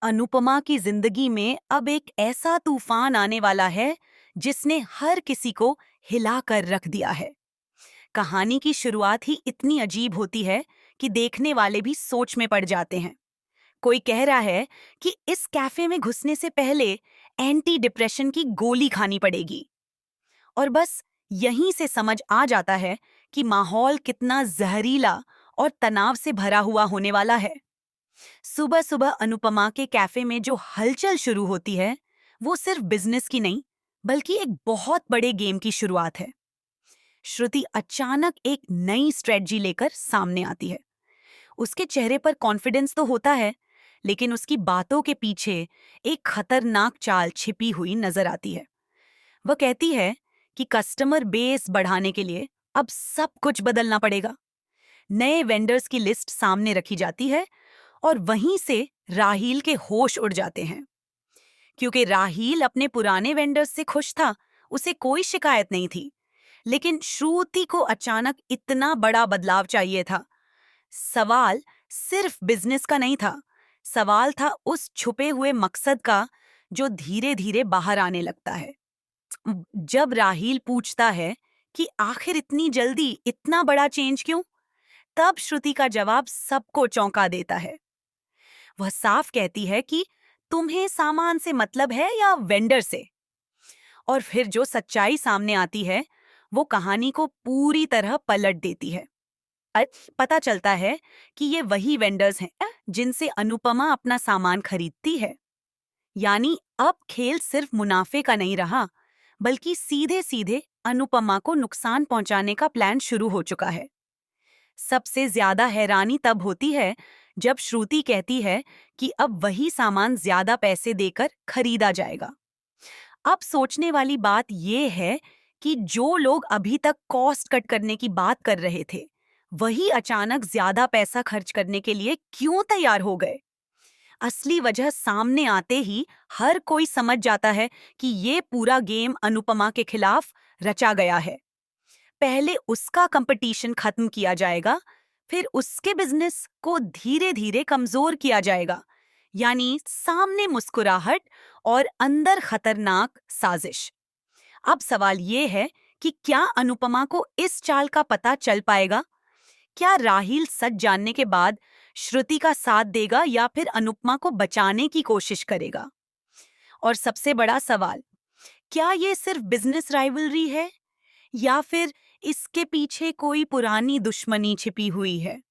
अनुपमा की जिंदगी में अब एक ऐसा तूफान आने वाला है जिसने हर किसी को हिला कर रख दिया है। कहानी की शुरुआत ही इतनी अजीब होती है कि देखने वाले भी सोच में पड़ जाते हैं। कोई कह रहा है कि इस कैफे में घुसने से पहले एंटी डिप्रेशन की गोली खानी पड़ेगी। और बस यहीं से समझ आ जाता है कि माहौल कितना जहरीला और तनाव से भरा हुआ होने वाला है। सुबह सुबह अनुपमा के कैफे में जो हलचल शुरू होती है वो सिर्फ बिजनेस की नहीं बल्कि एक बहुत बड़े गेम की शुरुआत है। श्रुति अचानक एक नई स्ट्रेटजी लेकर सामने आती है। उसके चेहरे पर कॉन्फिडेंस तो होता है, लेकिन उसकी बातों के पीछे एक खतरनाक चाल छिपी हुई नजर आती है। वह कहती है कि कस्टमर बेस बढ़ाने के लिए अब सब कुछ बदलना पड़ेगा। नए वेंडर्स की लिस्ट सामने रखी जाती है और वहीं से राहील के होश उड़ जाते हैं। क्योंकि राहील अपने पुराने वेंडर्स से खुश था, उसे कोई शिकायत नहीं थी। लेकिन श्रुति को अचानक इतना बड़ा बदलाव चाहिए था। सवाल सिर्फ बिजनेस का नहीं था, सवाल था उस छुपे हुए मकसद का जो धीरे धीरे बाहर आने लगता है। जब राहील पूछता है कि आखिर इतनी जल्दी इतना बड़ा चेंज क्यों, तब श्रुति का जवाब सबको चौंका देता है। वह साफ कहती है कि तुम्हें सामान से मतलब है या वेंडर से। और फिर जो सच्चाई सामने आती है वो कहानी को पूरी तरह पलट देती है। पता चलता है कि ये वही वेंडर्स हैं जिनसे अनुपमा अपना सामान खरीदती है। यानी अब खेल सिर्फ मुनाफे का नहीं रहा, बल्कि सीधे सीधे अनुपमा को नुकसान पहुंचाने का प्लान शुरू हो चुका है। सबसे ज्यादा हैरानी तब होती है जब श्रुति कहती है कि अब वही सामान ज्यादा पैसे देकर खरीदा जाएगा। अब सोचने वाली बात यह है कि जो लोग अभी तक कॉस्ट कट करने की बात कर रहे थे, वही अचानक ज्यादा पैसा खर्च करने के लिए क्यों तैयार हो गए। असली वजह सामने आते ही हर कोई समझ जाता है कि ये पूरा गेम अनुपमा के खिलाफ रचा गया है। पहले उसका कंपटीशन खत्म किया जाएगा, फिर उसके बिजनेस को धीरे धीरे कमजोर किया जाएगा। यानी सामने मुस्कुराहट और अंदर खतरनाक साजिश। अब सवाल ये है कि क्या अनुपमा को इस चाल का पता चल पाएगा? क्या राहील सच जानने के बाद श्रुति का साथ देगा या फिर अनुपमा को बचाने की कोशिश करेगा? और सबसे बड़ा सवाल, क्या ये सिर्फ बिजनेस राइवलरी है या फिर इसके पीछे कोई पुरानी दुश्मनी छिपी हुई है?